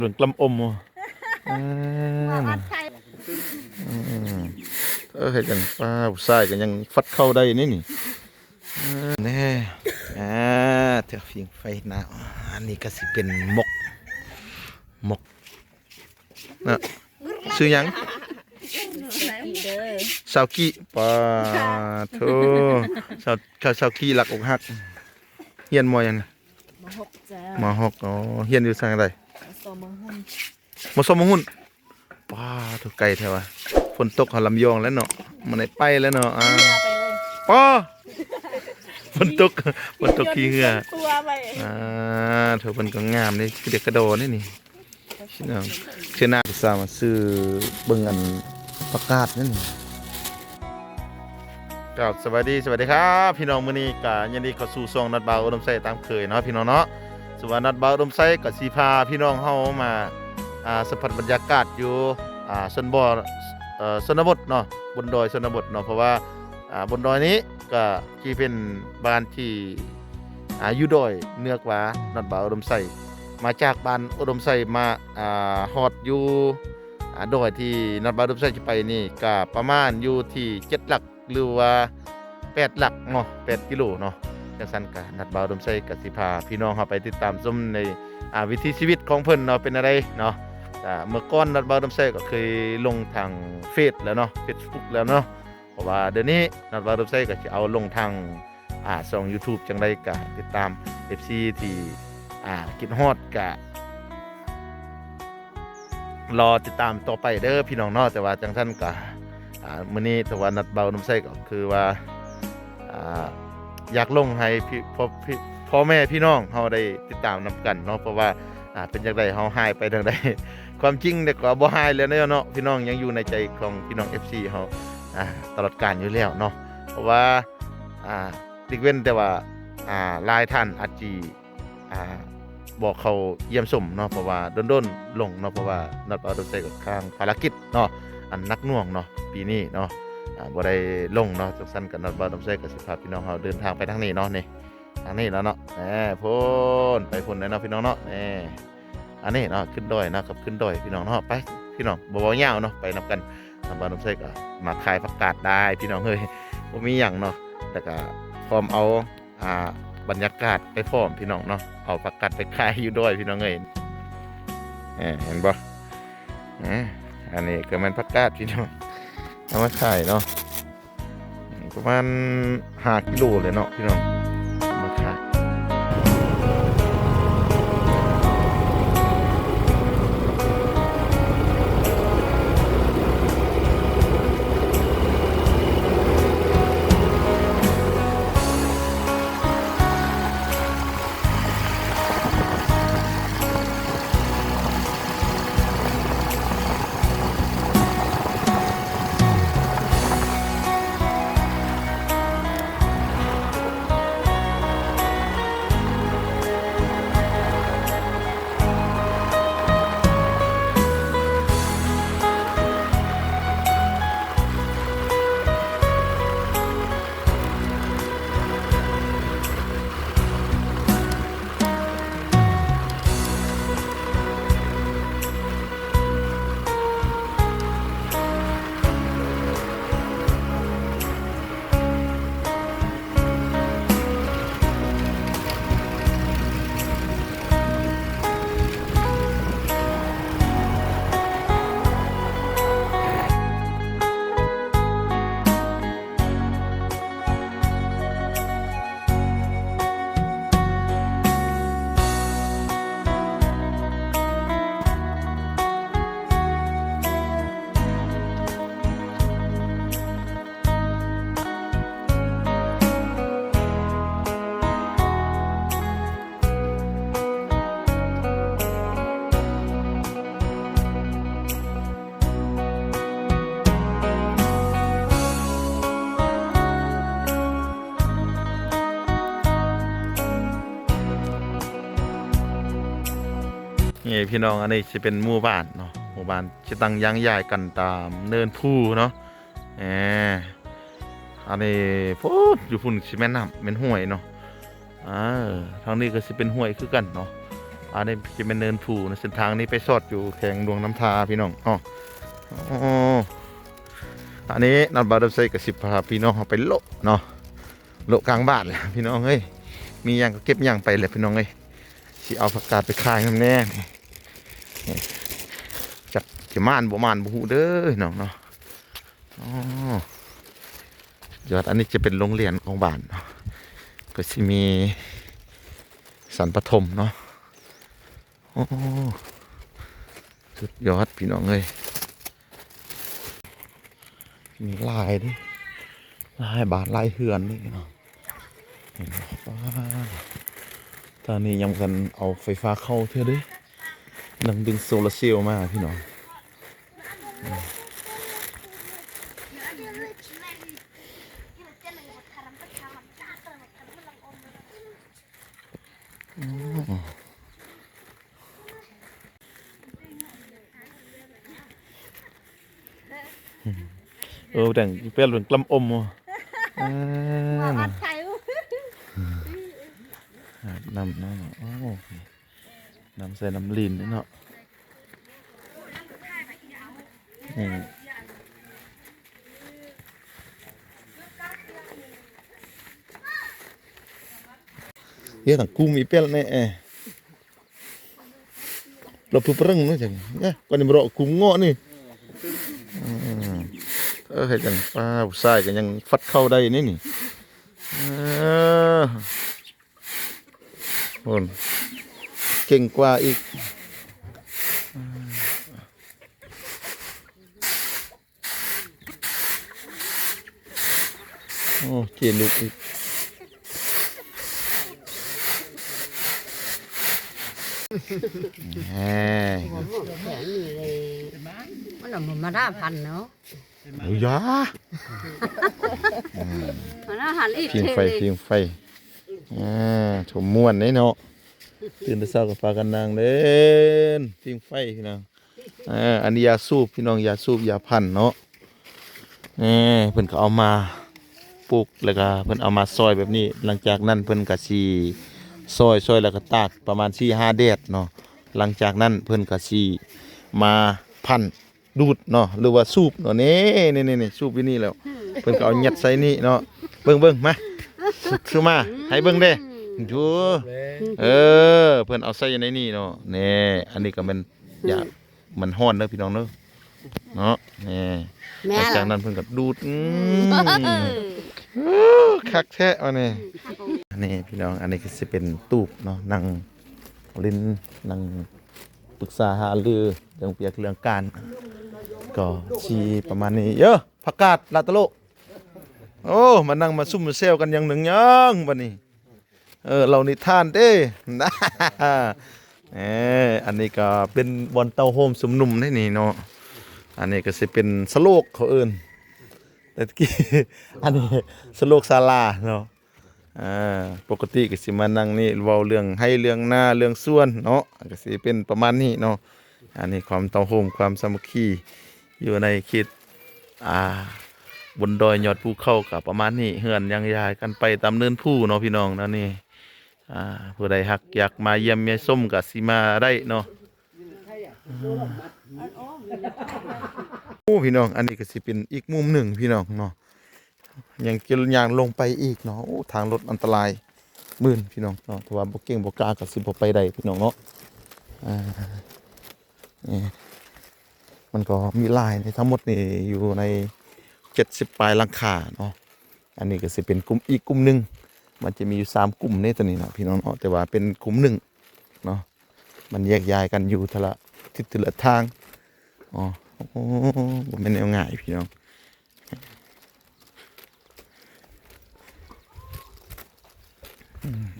เรื่องกลำอมอ่าเห็นกันป้าผู้ชายกันยังฟัดเข้าได้นี่แน่เถอะฟิงไฟหนาวอันนี้ก็สิเป็นมกนะชื่อยังซาวกี้ปาโธซาวกี้หลักอกหักเฮียนมอยังม.6อ๋อเฮียนอยู่ทางใดม.2ม.หุ้นป้าถูกไกลแท้ว่ะฝนตกหาลำยองแล้วเนาะมันได้ไปแล้วเนาะป้าฝนตกขี้เหือเถอะมันก็งามนี่คือเด็กกระโดดนี่ชื่อน้องชื่อนาสามาซื้อเบิ่งอันประกาศนั่นครับสวัสดีครับพี่น้องมื้อนี้ก็ยินดีเข้าสู่ช่องนัดบ่าวอุดมไซตามเคยเนาะพี่น้องเนาะส่วนนัดบ่าวอุดมไซก็สิพาพี่น้องเฮามาสัมผัสบรรยากาศอยู่ชนบทเนาะบนดอยชนบทเนาะเพราะว่าบนดอยนี้ก็ที่เป็นบ้านที่อยู่ดอยเนือกว่านัดบ่าวอุดมไซมาจากบ้านอุดมไซมาฮอดอยู่ดอยที่นัดบ่าวอุดมไซจะไปนี่ก็ประมาณอยู่ที่7หลักหรือว่า8หลักเนาะ8กิโลเนาะจังซั่นก็นัดบ่าวอุดมไซก็สิพาพี่น้องเฮาไปติดตามชมในวิถีชีวิตของเพิ่นเนาะเป็นอะไรเนาะเมื่อก่อนนัดบ่าวอุดมไซก็เคยลงทางเฟซแล้วเนาะ Facebook แล้วเนาะเพราะว่าเดี๋ยวนี้นัดบ่าวอุดมไซก็สิเอาลงทางช่อง YouTube จังได๋ก็ติดตาม FC ที่คิดฮอดก็รอติดตามต่อไปเด้อพี่น้องเนาะแต่ว่าจังซั่นก็มื้อนี้แต่ว่านัดบ่าวอุดมไซก็คือว่าอยากลงให้พ่อแม่พี่น้องเฮาได้ติดตามนำกันเนาะเพราะว่าเป็นจังได๋เฮาหายไปจังได๋ความจริงเนี่ยก็บ่หายแล้วเนาะพี่น้องยังอยู่ในใจของพี่น้อง FC เฮาตลอดกาลอยู่แล้วเนาะเพราะว่าดิกเว้นแต่ว่าหลายท่านอาจสิบอกเขาเยี่ยมชมเนาะเพราะว่าด้นๆลงเนาะเพราะว่านัดบ่าวอุดมไซก็ข้างภารกิจเนาะอันนักหน่วงเนาะปีนี้เนาะบ่ได้ลงเนาะจังซั่นก็นัดบ่าวอุดมไซก็สิพาพี่น้องเฮาเดินทางไปทางนี้เนาะนี่ทางนี้แล้วเนาะพ้นไปพุ่นเลยเนาะพี่น้องเนาะอันนี้เนาะขึ้นดอยนะครับขึ้นดอยพี่น้องเนาะไปพี่น้องบ่เว้ายาวเนาะไปนำกันนัดบ่าวอุดมไซก็มาขายผักกาดได้พี่น้องเฮ้ยบ่มีหยังเนาะแต่ก็พร้อมเอาบรรยากาศไปพร้อมพี่น้องเนาะเอาผักกาดไปขายอยู่ดอยพี่น้องเอ้ยเห็นบ่อันนี้ก็มันผักกาดพี่น้องเอามาขายเนาะประมาณ5กิโลเลยเนาะพี่น้องมาขายนี่พี่น้องอันนี้จะเป็นหมู่บ้านเนาะหมู่บ้านจะตั้งยางใหญ่กันตามเนินภูเนาะอันนี้พูดอยู่พุ่นสิแม่น้ำเป็นห้วยเนาะทางนี้ก็สิเป็นห้วยคือกันเนาะ อันนี้จะเป็นเนินผูนะเส้นทางนี้ไปสอดอยู่แข่งดวงน้ำทาพี่น้องอ๋ออันนี้นัดบาร์ดไซกับ10พาพี่น้องไปโลเนาะโลกลางบ้านแหละพี่น้องเฮ้ยมีอย่างก็เก็บอย่างไปเลยพี่น้องเฮ้ยสิเอาผักกาดไปขายน้ำแน่จับจะม่านบ่ม่านบ่หูเด้อน้องเนาะอ๋อยอดอันนี้จะเป็นโรงเรียนของบ้านเนาะก็สิมีสันปฐมเนาะโอ้สุดยอดพี่น้องเอ้ยมีลายดิลายบาทลายเหือนนี่เนาะตอนนี้ยังกันเอาไฟฟ้าเข้าเท่าดินังดึงโซลาร์เซลล์มาพี่น้องแต่งเป็นเหมือนกลำอมว่ะน้ำโอ้น้ำใส่น้ำลีนเนาะเยอะต่างกุ้งมีเปรี้ยวเนี่ยเราเพิ่งปรึ้งนู้นจังเนี่ยก่อนนี้เรากุ้งเงาะนี่เห็นจังป้าผู้ชายก็ยังฟัดเข้าได้นี่โอนเก่งกว่าอีกโอ้เจลูกอีกมันหนุ่มมาได้พันเนาะโอ้ยามาได้หันอีก เพียงไฟชมม่วนนี่เนาะตื่นแต่เช้ากับพากันนางเล่นเพียงไฟพี่น้องอันนี้ยาสูบพี่น้องยาสูบยาพันเนาะเพิ่นก็เอามาปลูกแล้วก็เพิ่นเอามาซอยแบบนี้หลังจากนั้นเพิ่นก็สิซอยแล้วก็ตากประมาณ4-5แดดเนาะหลังจากนั้นเพิ่นก็สิมาพันดูดเนาะหรือว่าสูบเนาะนี่สูบอยู่นี่แล้วเพิ่นก็เอายัดใส่นี่เนาะเบิ่งมาซื้อมาให้เบิ่งเด้ดูเพิ่นเอาใส่ในนี่เนาะนี่อันนี้ก็มันอยากมันฮ้อนเด้อพี่น้องเนาะนี่หลังจากนั้นเพิ่นก็ดูดคักแท้อันนี้พี่น้องอันนี้ก็สิเป็นตูบเนาะนั่งลิ้นนั่งปรึกษาหารือเรื่องเปียกเรื่องการก็ชีประมาณนี้เยอะผักกาดลาตะโลโอ้มานั่งมาซุ่มมาเซลกันอย่างหนึ่งยังบัดนี้เรานิทานเด้นะอันนี้ก็เป็นบอลเต้าโฮมสมนุ่มนี่เนาะอันนี้ก็สิเป็นสโลกเขาเอิ้นแต่กี้อันนี้สโลกศาลาเนาะปกติก็สิมานั่งนี่เว้าเรื่องให้เรื่องหน้าเรื่องส่วนเนาะก็สิเป็นประมาณนี้เนาะอันนี้ความเต้าโฮมความสามัคคีอยู่ในคิดบนดอยยอดภูเขากับประมาณนี้เฮือนยังยายกันไปตามเนินผู้เนาะพี่น้องนะนี่ผู้ใดฮักอยากมาเยี่ยมเมียส้มกับสิมาได้เนาะโอ้พี่น้องอันนี้ก็สิเป็นอีกมุมหนึ่งพี่น้องเนาะยังเกี่ยวอย่างลงไปอีกเนาะโอ้ทางรถอันตรายมื่นพี่น้องเนาะแต่ว่าบ่เก่งบ่กล้าก็สิบ่ไปได้พี่น้องเนาะนี่มันก็มีลายในทั้งหมดนี่อยู่ใน70ปลายหลังคาเนาะอันนี้ก็สิเป็นกลุ่มอีกกลุ่มหนึ่งมันจะมีอยู่3กลุ่มนี่ตัวนี้เนาะพี่น้องเนาะแต่ว่าเป็นกลุ่มหนึ่งเนาะมันแยกย้ายกันอยู่ทละทิศทละทางอ๋อโอ้บ่แม่นแนวง่ายพี่น้อง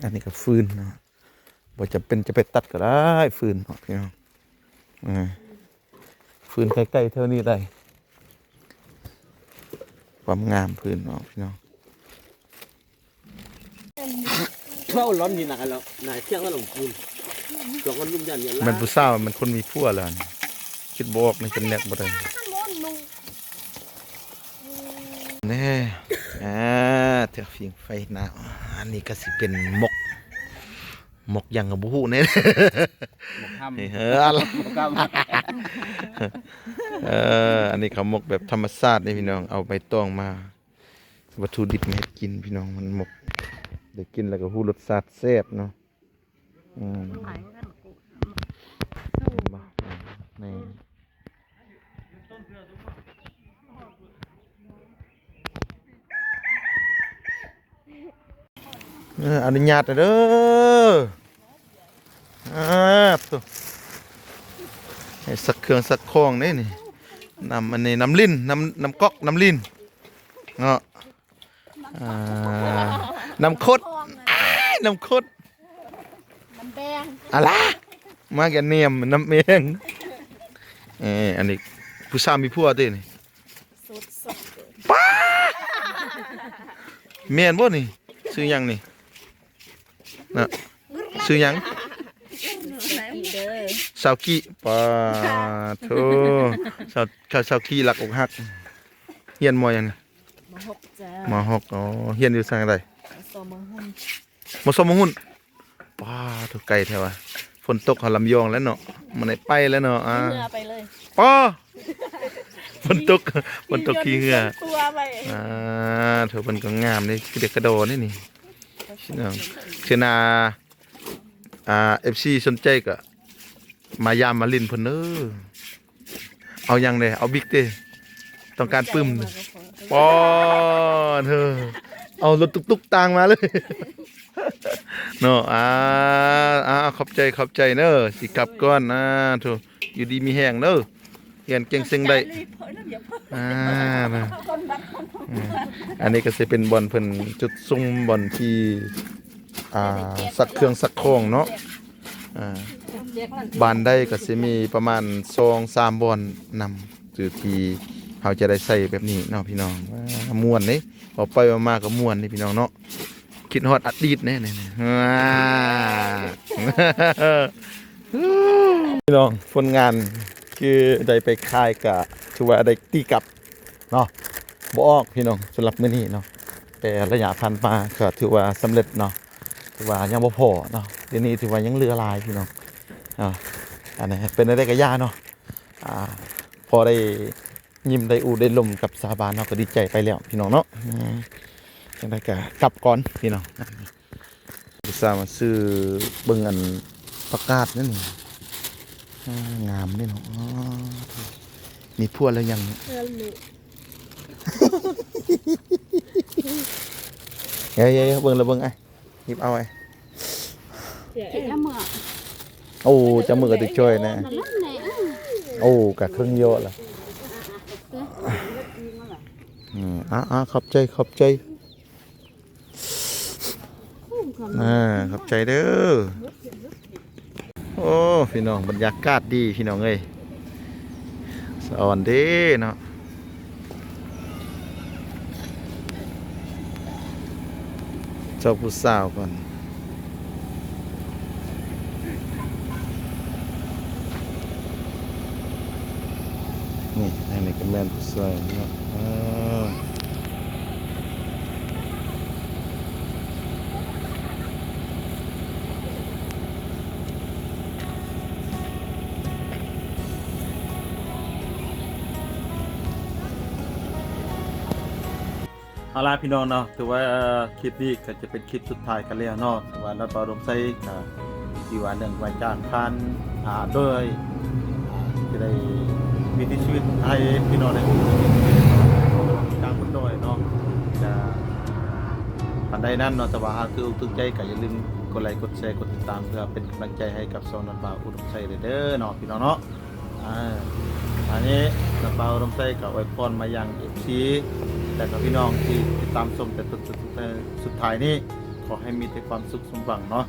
อันนี้ก็ฟืนเนาะบ่จะเป็นจะไปตัดก็ได้ฟืนเนาะพี่น้องฟืนใกล้ๆเท่านี้ได้ความงามพื้นเนาะพี่น้องเข้าร้อนนี่หนักแล้วนายเที่ยงก็หลงคูณสองคนลุ่มยันเนี่ยมันผู้สาวมันคนมีผัวแล้วคิดบอกมันเป็นแนกบ่ได้นี่เถือกฟิงไฟหนาวอันนี้ก็สิเป็นมก หมกยังกับบุหูเนี่ย หมกห้ำ อะไร หมกห้ำ อันนี้เขาหมกแบบธรรมชาตินี่พี่น้องเอาใบตองมาวัตถุดิบมาให้กินพี่น้องมันหมกได้กินแล้วก็หูรสชาติแซ่บเนาะบ่นี่อนุญาตเด้อตัวให้สักเครื่องสักของนี่นี่น้ำอันนี้น้ำลิ้นน้ำก๊อกน้ำลิ้นเนาะน้ำคดน้ำคดน้ำแดงอะไรมาแกเนียมน้ำเมงอันนี้ผู้สาวมีผัวเด้นี่ป้าเมียนบ่นี่ซื้อหยังนี่นะซื้อหยังสาวกี้ป้าโธ่สาวกี้หลักอกหักเฮียนมอยังนี่มหกอ๋อเฮียนอยู่ทางใดมสมหุ่นป้าถูกไกลแท้ว่ะฝนตกเขาลำยองแล้วเนาะมันได้ไปแล้วเนาะไปเลย ป้าฝนตกขี้เหือ ตัวไป เถอะมันก็งามนี่คือเด็กกระโดดนี่พี่น้องเชนาFC สนใจก็มายามมาลินเพิ่นเด้อเอายังเด้เอาบิ๊กเด้ต้องการปึ้มป้อนเธอเอารถตุกๆตางมาเลยเนาะขอบใจเด้อสิกลับก่อนเถอะอยู่ดีมีแห้งเด้อเรียนเก่งสิ่งใดอันนี้ก็สิเป็นบอลเพิ่นจุดซุ่มบอลที่สักเครื่องสักของเนาะบ้านได้ก็สิมีประมาณ2-3บอลนำจุดที่เขาจะได้ใส่แบบนี้เนาะพี่น้องม่วนนี่พอไปมาก็ม่วนนี่พี่น้องเนาะคิดฮอดอดีตแน่พี่น้องผลงานคือได้ไปคายกะถือว่าได้ตีกลับเนาะบ่ออกพี่น้องสำหรับมื้อนี้เนาะแต่ระยะผ่านมาก็ถือว่าสำเร็จเนาะถือว่ายังบ่พอเนาะเดี๋ยวนี้ถือว่ายังเหลือหลายพี่น้องอันนี้เป็นได้กะย่าเนาะพอได้ยิ้มได้อูได้ลมกับสาบานเนาะก็ดีใจไปแล้วพี่น้องเนาะจังได๋ก็กลับก่อนพี่น้องอุตส่าห์มาซื้อเบิ่งอันประกาศนั่นนี่งามนี่เนาะมีพวกแล้วยังเฮ้ยเบิ่งแล้วเบิ่งไอ้หยิบเอาไอ้ จะมือ โอ้จะมือก็ติดช่วยนะโอ้กะครึ่งโยอะละขอบใจขอบใจเด้อโอ้พี่น้องบรรยากาศดีพี่น้องเอ้ยสวัสดีเนาะเจ้าผู้สาวก่อนนี่อันนี้ก็แม่นผู้สาวเนาะเอาล่ะพี่น้องเนาะถือว่าคลิปนี้ก็จะเป็นคลิปสุดท้ายกันแล้วเนาะแต่ว่าเราดมใส่ที่ว่าเรื่องว่าจ้างพันโดยจะได้มีชีวิตให้พี่น้องได้จ้างคนโดยเนาะจะปันใดนั้นเนาะแต่ว่าคือตึงใจก็อย่าลืมกดไลค์กดแชร์กดติดตามเพื่อเป็นกำลังใจให้กับซองนันบ่าวอุดมไซเด้อเนาะพี่น้องเนาะอันนี้นันบ่าวอุดมไซก็อวยพรมายังFCแต่กับพี่น้องที่ติดตามชมแต่สุดท้ายนี้ขอให้มีแต่ความสุขสมหวังเนาะ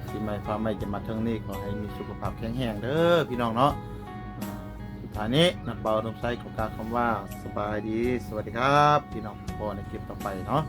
ที่ไม่พาไม่จะมาเทิงนี้ขอให้มีสุขภาพแข็งแรงเด้อพี่น้องเนาะสุดท้ายนี้นักเป่าลมไส้ขอกล่าวคำว่าสบายดีสวัสดีครับพี่น้องพอในคลิปต่อไปเนาะ